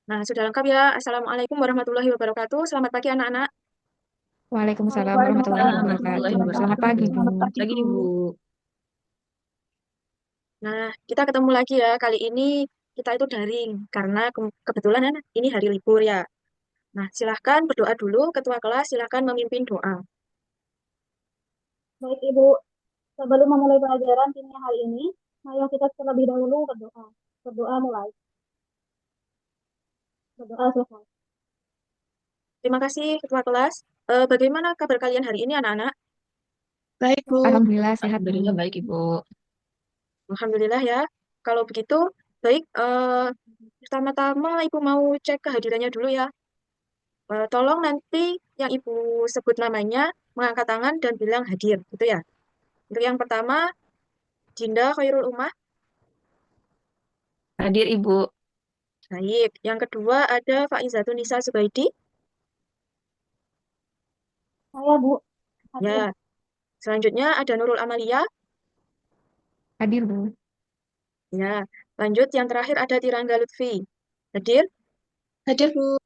Nah, sudah lengkap ya. Assalamualaikum warahmatullahi wabarakatuh. Selamat pagi anak-anak. Waalaikumsalam warahmatullahi Waalaikumsalam wabarakatuh. warahmatullahi Selamat wabarakatuh. pagi, Bu. Selamat pagi, Pagi, Bu. Ibu. Nah, kita ketemu lagi ya. Kali ini kita itu daring karena kebetulan kan ini hari libur ya. Nah, silahkan berdoa dulu. Ketua kelas silahkan memimpin doa. Baik, Ibu. Sebelum memulai pelajaran kimia hari ini, mari kita terlebih dahulu berdoa. Berdoa mulai. Berdoa selesai. Terima kasih, Ketua kelas. Bagaimana kabar kalian hari ini, anak-anak? Baik, Bu. Alhamdulillah sehat, Alhamdulillah Bu. baik, Ibu. Alhamdulillah ya. Kalau begitu, baik. Pertama-tama Ibu mau cek kehadirannya dulu ya. Tolong nanti yang Ibu sebut namanya, mengangkat tangan dan bilang hadir, gitu ya. Untuk yang pertama, Dinda Khairul Umah. Hadir, Ibu. Baik. Yang kedua ada Faizatun Nisa Zubaidi. Saya, Bu. Hadir. Ya. Selanjutnya ada Nurul Amalia. Hadir, Bu. Ya. Lanjut yang terakhir ada Tirangga Lutfi. Hadir? Hadir, Bu.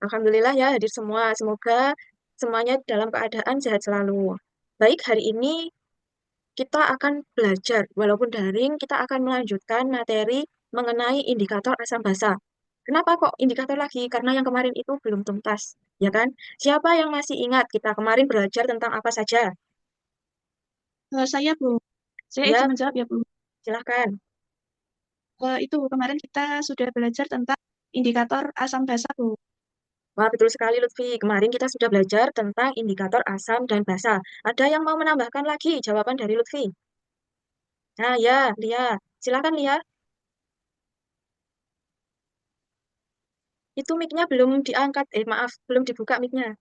Alhamdulillah ya hadir semua. Semoga semuanya dalam keadaan sehat selalu. Baik, hari ini kita akan belajar. Walaupun daring, kita akan melanjutkan materi mengenai indikator asam basa. Kenapa kok indikator lagi? Karena yang kemarin itu belum tuntas, ya kan? Siapa yang masih ingat kita kemarin belajar tentang apa saja? Saya, Bu. Saya Ya, izin menjawab ya, Bu. silahkan. Itu kemarin kita sudah belajar tentang indikator asam basa, Bu. Wah, betul sekali Lutfi. Kemarin kita sudah belajar tentang indikator asam dan basa. Ada yang mau menambahkan lagi jawaban dari Lutfi? Nah, ya, Lia. Silakan, Lia. Itu mic-nya belum diangkat. Maaf, belum dibuka mic-nya.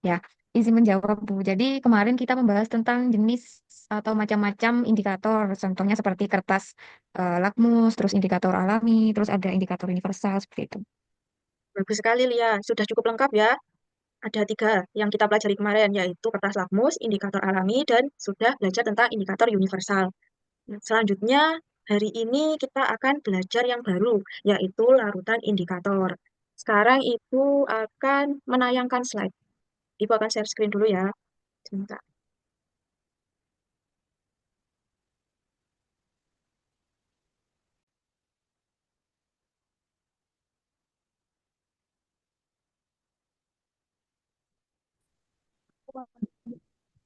Ya, izin menjawab, Bu. Jadi kemarin kita membahas tentang jenis atau macam-macam indikator. Contohnya seperti kertas lakmus, terus indikator alami, terus ada indikator universal, seperti itu. Bagus sekali, Lia. Sudah cukup lengkap ya. Ada tiga yang kita pelajari kemarin, yaitu kertas lakmus, indikator alami, dan sudah belajar tentang indikator universal. Nah, selanjutnya, hari ini kita akan belajar yang baru, yaitu larutan indikator. Sekarang Ibu akan menayangkan slide. Ibu akan share screen dulu ya. Sebentar.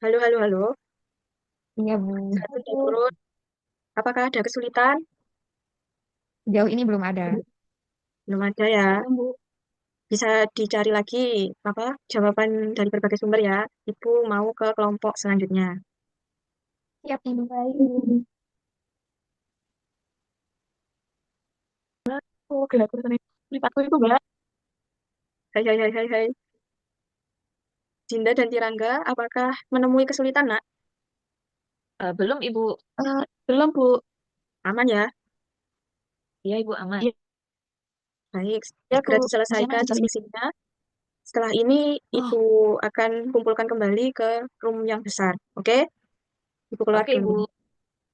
Halo, halo, halo. Iya, Bu. Satu dan turun. Apakah ada kesulitan? Sejauh ini belum ada. Belum ada ya. Belum, Bu. Bisa dicari lagi apa jawaban dari berbagai sumber ya. Ibu mau ke kelompok selanjutnya. Siap, Ibu. Baik, Bu. Oh, gerak lipatku itu, Mbak. Hai, hai, hai, hai, hai. Dinda dan Tirangga, apakah menemui kesulitan, Nak? Belum, Ibu. Belum, Bu. Aman ya? Iya, Ibu, aman. Iya. Baik, Ya, Bu. segera Masih aman diselesaikan sejauh ini. diskusinya. Setelah ini, Oh, Ibu akan kumpulkan kembali ke room yang besar. Oke? Ibu keluar oke, dulu. Ibu.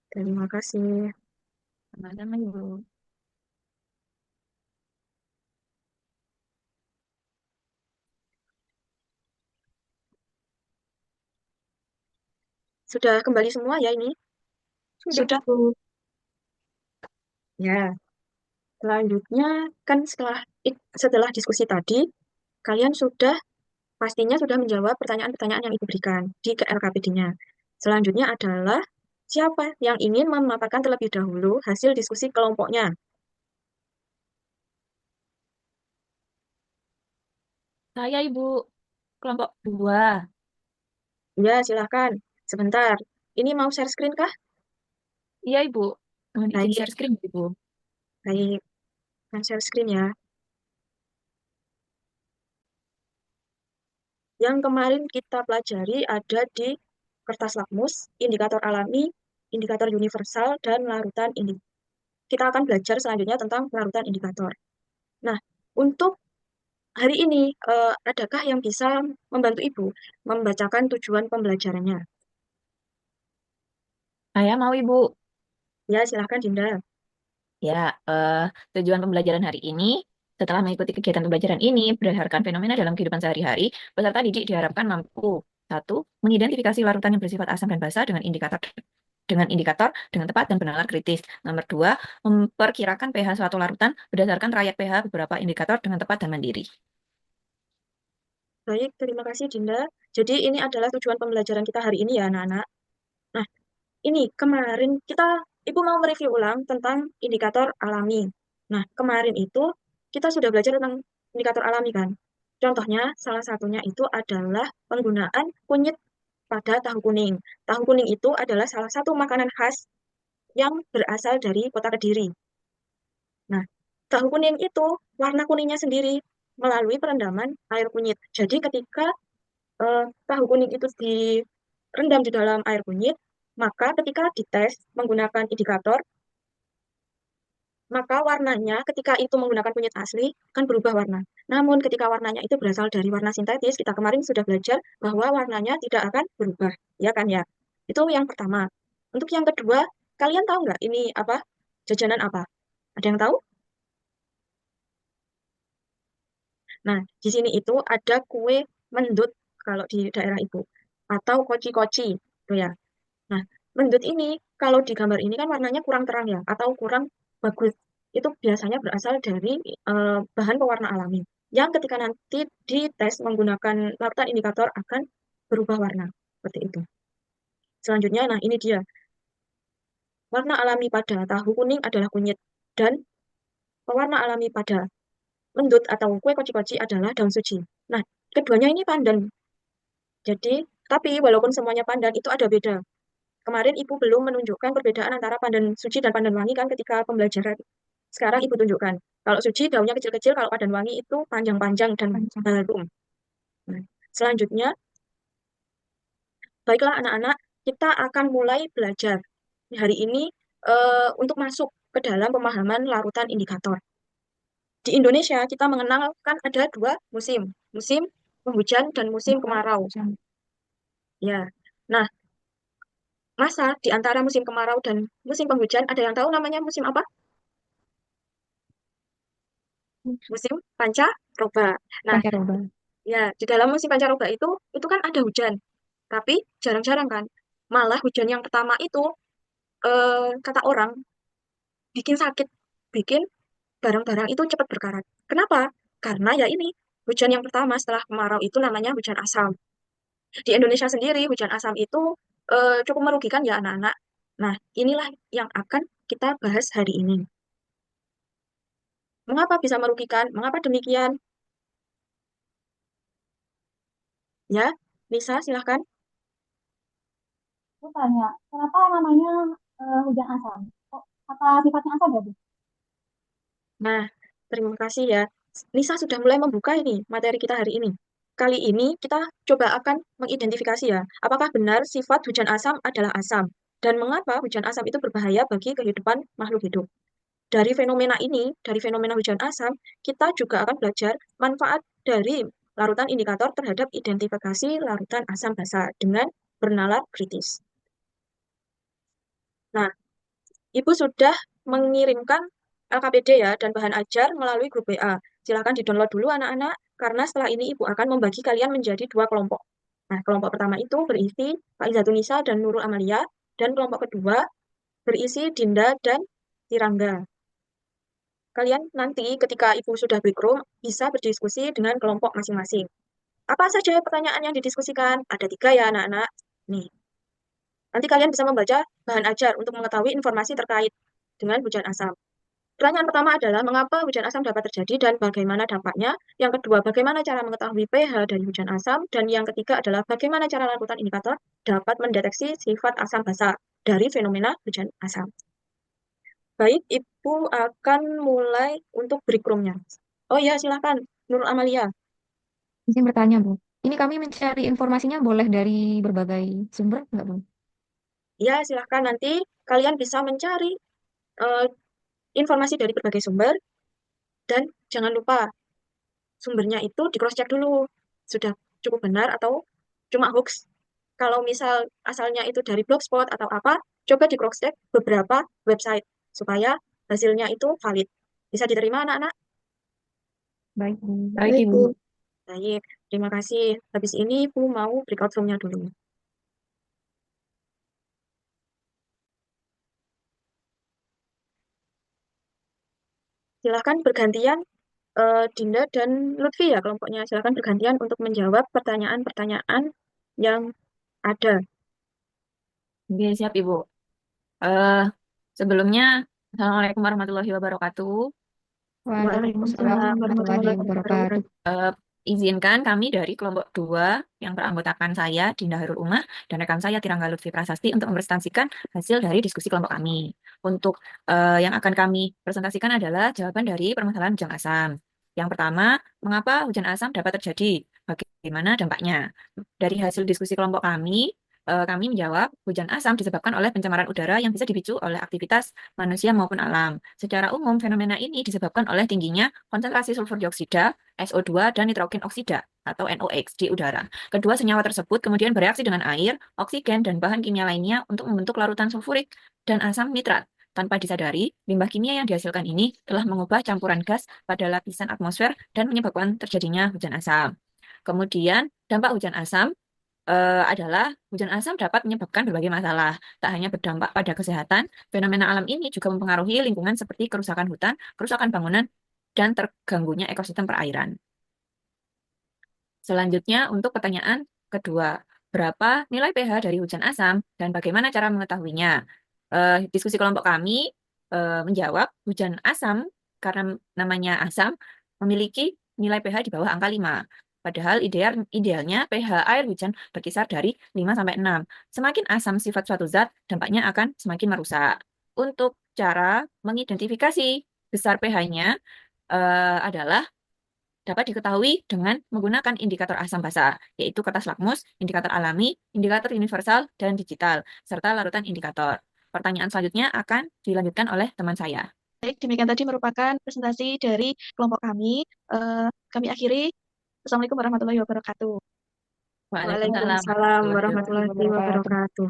Terima kasih. Sama-sama, Ibu. Sudah kembali semua ya ini? Sudah, Sudah, Bu. Bu. Ya, selanjutnya kan setelah diskusi tadi, kalian sudah pastinya sudah menjawab pertanyaan-pertanyaan yang Ibu berikan di LKPD-nya. Selanjutnya adalah siapa yang ingin memaparkan terlebih dahulu hasil diskusi kelompoknya? Saya, Ibu. Kelompok 2. Ya, silahkan. Sebentar. Ini mau share screen kah? Iya, Ibu. Mohon izin Baik, share screen, Ibu. baik. Akan share screen ya. Yang kemarin kita pelajari ada di kertas lakmus, indikator alami, indikator universal, dan larutan ini. Kita akan belajar selanjutnya tentang larutan indikator. Nah, untuk hari ini, adakah yang bisa membantu Ibu membacakan tujuan pembelajarannya? Saya mau, Ibu. Ya, silahkan Dinda. Ya, eh, tujuan pembelajaran hari ini, setelah mengikuti kegiatan pembelajaran ini, berdasarkan fenomena dalam kehidupan sehari-hari, peserta didik diharapkan mampu, satu, mengidentifikasi larutan yang bersifat asam dan basa dengan indikator dengan tepat dan benalar kritis. Nomor dua, memperkirakan pH suatu larutan berdasarkan trayek pH beberapa indikator dengan tepat dan mandiri. Baik, terima kasih Dinda. Jadi ini adalah tujuan pembelajaran kita hari ini ya anak-anak. Nah, ini kemarin Ibu mau mereview ulang tentang indikator alami. Nah, kemarin itu kita sudah belajar tentang indikator alami kan. Contohnya, salah satunya itu adalah penggunaan kunyit pada tahu kuning. Tahu kuning itu adalah salah satu makanan khas yang berasal dari kota Kediri. Nah, tahu kuning itu warna kuningnya sendiri melalui perendaman air kunyit. Jadi ketika tahu kuning itu direndam di dalam air kunyit, maka ketika dites menggunakan indikator, maka warnanya ketika itu menggunakan kunyit asli akan berubah warna. Namun ketika warnanya itu berasal dari warna sintetis, kita kemarin sudah belajar bahwa warnanya tidak akan berubah, ya kan ya? Itu yang pertama. Untuk yang kedua, kalian tahu nggak ini apa? Jajanan apa? Ada yang tahu? Nah, di sini itu ada kue mendut kalau di daerah Ibu atau koci-koci, itu ya. Nah, mendut ini kalau di gambar ini kan warnanya kurang terang ya atau kurang bagus. Itu biasanya berasal dari bahan pewarna alami yang ketika nanti dites menggunakan larutan indikator akan berubah warna seperti itu. Selanjutnya, nah ini dia. Warna alami pada tahu kuning adalah kunyit dan pewarna alami pada mendut atau kue koci-koci adalah daun suji. Nah, keduanya ini pandan. Jadi, tapi walaupun semuanya pandan itu ada beda. Kemarin Ibu belum menunjukkan perbedaan antara pandan suci dan pandan wangi kan ketika pembelajaran. Sekarang Ibu tunjukkan. Kalau suci daunnya kecil-kecil, kalau pandan wangi itu panjang-panjang dan Panjang. harum. Nah, selanjutnya, baiklah anak-anak, kita akan mulai belajar hari ini untuk masuk ke dalam pemahaman larutan indikator. Di Indonesia kita mengenal kan ada dua musim, musim penghujan dan musim kemarau. Ya. Nah, masa di antara musim kemarau dan musim penghujan ada yang tahu namanya musim apa? Musim pancaroba. Nah, Pancaroba. ya di dalam musim pancaroba itu kan ada hujan, tapi jarang-jarang kan. Malah hujan yang pertama itu kata orang bikin sakit, bikin barang-barang itu cepat berkarat. Kenapa? Karena ya ini hujan yang pertama setelah kemarau itu namanya hujan asam. Di Indonesia sendiri hujan asam itu cukup merugikan ya anak-anak. Nah, inilah yang akan kita bahas hari ini. Mengapa bisa merugikan? Mengapa demikian? Ya, Nisa, silahkan. Aku tanya, kenapa namanya hujan asam? Kok apa sifatnya asam ya, Bu? Nah, terima kasih ya. Nisa sudah mulai membuka ini materi kita hari ini. Kali ini kita coba akan mengidentifikasi ya, apakah benar sifat hujan asam adalah asam dan mengapa hujan asam itu berbahaya bagi kehidupan makhluk hidup. Dari fenomena ini, dari fenomena hujan asam, kita juga akan belajar manfaat dari larutan indikator terhadap identifikasi larutan asam basa dengan bernalar kritis. Nah, Ibu sudah mengirimkan LKPD ya dan bahan ajar melalui grup WA. Silakan di-download dulu anak-anak, karena setelah ini Ibu akan membagi kalian menjadi dua kelompok. Nah, kelompok pertama itu berisi Pak Izatunisa dan Nurul Amalia, dan kelompok kedua berisi Dinda dan Tirangga. Kalian nanti ketika Ibu sudah break room, bisa berdiskusi dengan kelompok masing-masing. Apa saja pertanyaan yang didiskusikan? Ada tiga ya anak-anak. Nih, nanti kalian bisa membaca bahan ajar untuk mengetahui informasi terkait dengan hujan asam. Pertanyaan pertama adalah mengapa hujan asam dapat terjadi dan bagaimana dampaknya. Yang kedua, bagaimana cara mengetahui pH dari hujan asam. Dan yang ketiga adalah bagaimana cara lakukan indikator dapat mendeteksi sifat asam basa dari fenomena hujan asam. Baik, Ibu akan mulai untuk break room-nya. Oh iya, silakan. Nurul Amalia. Izin bertanya, Bu. Ini kami mencari informasinya boleh dari berbagai sumber, nggak, Bu? Ya, silakan nanti kalian bisa mencari eh, informasi dari berbagai sumber dan jangan lupa sumbernya itu di cross check dulu. Sudah cukup benar atau cuma hoax. Kalau misal asalnya itu dari blogspot atau apa, coba di cross check beberapa website supaya hasilnya itu valid. Bisa diterima anak-anak? Baik, Bu. Baik, Baik, Ibu. Bu. Baik, terima kasih. Habis ini Ibu mau breakout room-nya dulu. Silahkan bergantian Dinda dan Lutfi ya kelompoknya. Silahkan bergantian untuk menjawab pertanyaan-pertanyaan yang ada. Oke, siap, Ibu. Eh, Sebelumnya, Assalamualaikum warahmatullahi wabarakatuh. Waalaikumsalam Waalaikumsalam warahmatullahi warahmatullahi wabarakatuh. wabarakatuh. Izinkan kami dari kelompok 2 yang beranggotakan saya, Dinda Hairul Umah, dan rekan saya, Tirangga Lutfi Prasasti, untuk mempresentasikan hasil dari diskusi kelompok kami. Untuk yang akan kami presentasikan adalah jawaban dari permasalahan hujan asam. Yang pertama, mengapa hujan asam dapat terjadi? Bagaimana dampaknya? Dari hasil diskusi kelompok kami menjawab hujan asam disebabkan oleh pencemaran udara yang bisa dipicu oleh aktivitas manusia maupun alam. Secara umum, fenomena ini disebabkan oleh tingginya konsentrasi sulfur dioksida, SO2, dan nitrogen oksida atau NOx di udara. Kedua senyawa tersebut kemudian bereaksi dengan air, oksigen, dan bahan kimia lainnya untuk membentuk larutan sulfurik dan asam nitrat. Tanpa disadari, limbah kimia yang dihasilkan ini telah mengubah campuran gas pada lapisan atmosfer dan menyebabkan terjadinya hujan asam. Kemudian, dampak hujan asam adalah hujan asam dapat menyebabkan berbagai masalah. Tak hanya berdampak pada kesehatan, fenomena alam ini juga mempengaruhi lingkungan seperti kerusakan hutan, kerusakan bangunan, dan terganggunya ekosistem perairan. Selanjutnya, untuk pertanyaan kedua, berapa nilai pH dari hujan asam dan bagaimana cara mengetahuinya? Diskusi kelompok kami menjawab hujan asam karena namanya asam memiliki nilai pH di bawah angka 5. Padahal idealnya pH air hujan berkisar dari 5 sampai 6. Semakin asam sifat suatu zat, dampaknya akan semakin merusak. Untuk cara mengidentifikasi besar pH-nya adalah dapat diketahui dengan menggunakan indikator asam basa, yaitu kertas lakmus, indikator alami, indikator universal, dan digital, serta larutan indikator. Pertanyaan selanjutnya akan dilanjutkan oleh teman saya. Baik, demikian tadi merupakan presentasi dari kelompok kami. Kami akhiri. Assalamualaikum warahmatullahi wabarakatuh. Waalaikumsalam Waalaikumsalam warahmatullahi warahmatullahi wabarakatuh.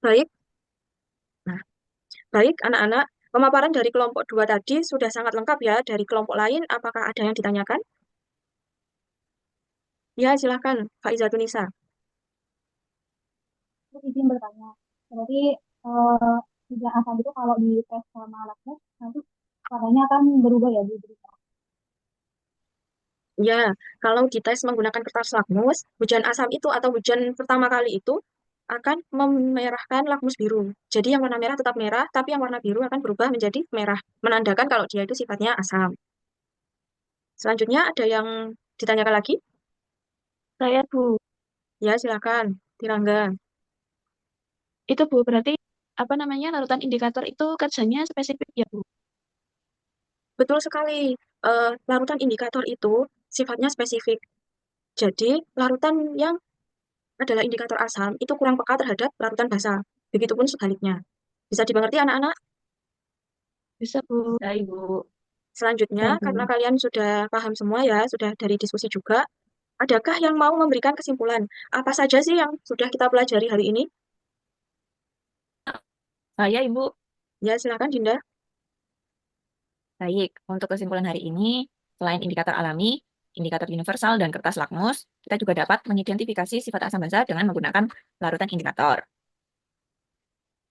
Baik, nah, baik anak-anak, pemaparan dari kelompok 2 tadi sudah sangat lengkap ya. Dari kelompok lain, apakah ada yang ditanyakan? Ya, silakan, Faiza Tunisa. Aku izin bertanya. Berarti eh, hujan asam itu kalau di tes sama lakmus nanti warnanya akan berubah ya Bu? Ya, kalau dites menggunakan kertas lakmus, hujan asam itu atau hujan pertama kali itu akan memerahkan lakmus biru. Jadi yang warna merah tetap merah, tapi yang warna biru akan berubah menjadi merah, menandakan kalau dia itu sifatnya asam. Selanjutnya ada yang ditanyakan lagi? Saya, Bu. Ya, silakan, Tirangga. Itu, Bu, berarti apa namanya larutan indikator itu kerjanya spesifik ya, Bu? Betul sekali, larutan indikator itu sifatnya spesifik. Jadi, larutan yang adalah indikator asam itu kurang peka terhadap larutan basa. Begitupun sebaliknya. Bisa dimengerti anak-anak? Bisa, Bu. Ya, Ibu. Selanjutnya, Baik, Bu. karena kalian sudah paham semua ya, sudah dari diskusi juga, adakah yang mau memberikan kesimpulan? Apa saja sih yang sudah kita pelajari hari ini? Saya, Ibu. Ya, silakan Dinda. Baik, untuk kesimpulan hari ini, selain indikator alami, indikator universal, dan kertas lakmus, kita juga dapat mengidentifikasi sifat asam basa dengan menggunakan larutan indikator.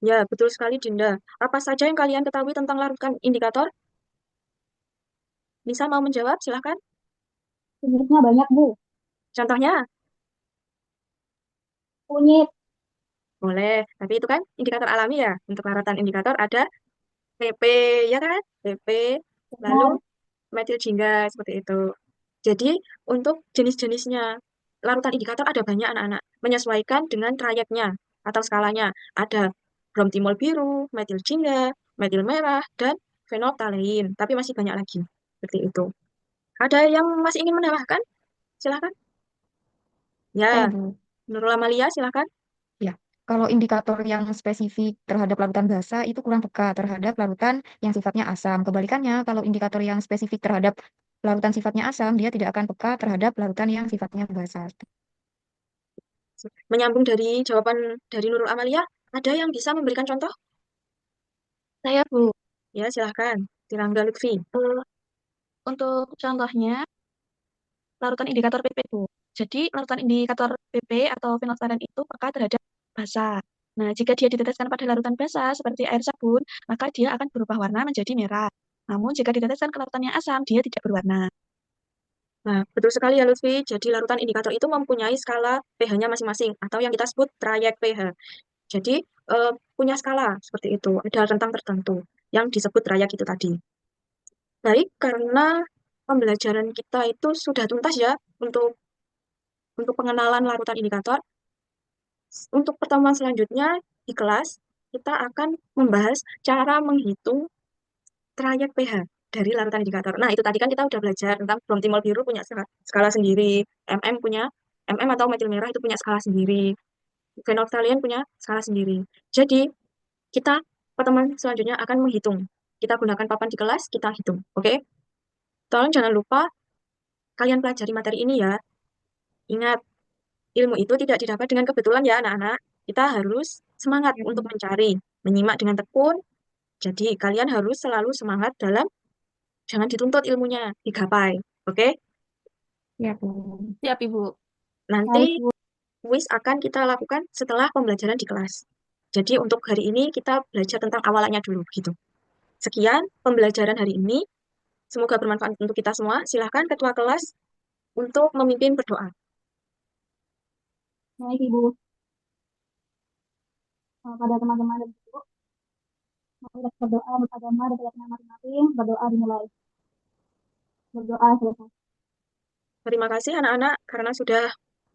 Ya, betul sekali Dinda. Apa saja yang kalian ketahui tentang larutan indikator? Nisa mau menjawab, silakan. Jenisnya banyak Bu. Contohnya, Kunyit, boleh. Tapi itu kan indikator alami ya. Untuk larutan indikator ada PP, ya kan? PP, lalu benar. metil jingga, seperti itu. Jadi, untuk jenis-jenisnya, larutan indikator ada banyak anak-anak. Menyesuaikan dengan trayeknya atau skalanya. Ada bromtimol biru, metil jingga, metil merah, dan fenolftalein. Tapi masih banyak lagi. Seperti itu. Ada yang masih ingin menambahkan? Silakan. Saya, Ya, Bu. Nurul Amalia, silakan. Ya, kalau indikator yang spesifik terhadap larutan basa itu kurang peka terhadap larutan yang sifatnya asam. Kebalikannya, kalau indikator yang spesifik terhadap larutan sifatnya asam, dia tidak akan peka terhadap larutan yang sifatnya basa. Menyambung dari jawaban dari Nurul Amalia, ada yang bisa memberikan contoh? Saya, Bu. Ya, silahkan. Tirangga Lutfi. Eh, untuk contohnya, larutan indikator PP, Bu. Jadi, larutan indikator PP atau fenolftalen itu peka terhadap basa. Nah, jika dia diteteskan pada larutan basa seperti air sabun, maka dia akan berubah warna menjadi merah. Namun, jika diteteskan ke larutan yang asam, dia tidak berwarna. Nah, betul sekali ya Lutfi. Jadi larutan indikator itu mempunyai skala pH-nya masing-masing atau yang kita sebut trayek pH. Jadi punya skala seperti itu. Ada rentang tertentu yang disebut trayek itu tadi. Baik, karena pembelajaran kita itu sudah tuntas ya untuk pengenalan larutan indikator. Untuk pertemuan selanjutnya di kelas kita akan membahas cara menghitung trayek pH dari larutan indikator. Nah, itu tadi kan kita udah belajar tentang bromtimol biru punya skala sendiri, MM atau metil merah itu punya skala sendiri, fenolftalein punya skala sendiri. Jadi, kita pertemuan selanjutnya akan menghitung. Kita gunakan papan di kelas, kita hitung. Oke? Tolong jangan lupa kalian pelajari materi ini ya. Ingat, ilmu itu tidak didapat dengan kebetulan ya anak-anak. Kita harus semangat untuk mencari, menyimak dengan tekun. Jadi, kalian harus selalu semangat dalam jangan dituntut ilmunya, digapai. Oke? Ya, Bu. Siap, Ibu. Nanti Baik, Bu. kuis akan kita lakukan setelah pembelajaran di kelas. Jadi untuk hari ini kita belajar tentang awalannya dulu gitu. Sekian pembelajaran hari ini. Semoga bermanfaat untuk kita semua. Silahkan ketua kelas untuk memimpin berdoa. Baik, Ibu. Pada teman-teman dan Ibu, mari kita berdoa beragama dan keyakinan masing-masing. Berdoa dimulai. Berdoa selesai. Terima kasih anak-anak karena sudah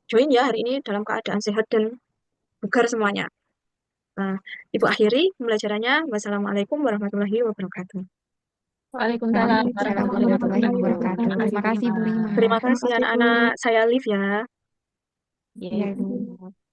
join ya hari ini dalam keadaan sehat dan bugar semuanya. Nah, Ibu akhiri pembelajarannya. Wassalamualaikum warahmatullahi wabarakatuh. Waalaikumsalam Waalaikumsalam warahmatullahi warahmatullahi wabarakatuh. wabarakatuh. Terima kasih, Terima kasih, Bu Rima. Rima. Terima Terima kasih kasih, Bu. anak-anak. Saya Liv ya. Ya, Ya, Ibu. Ibu.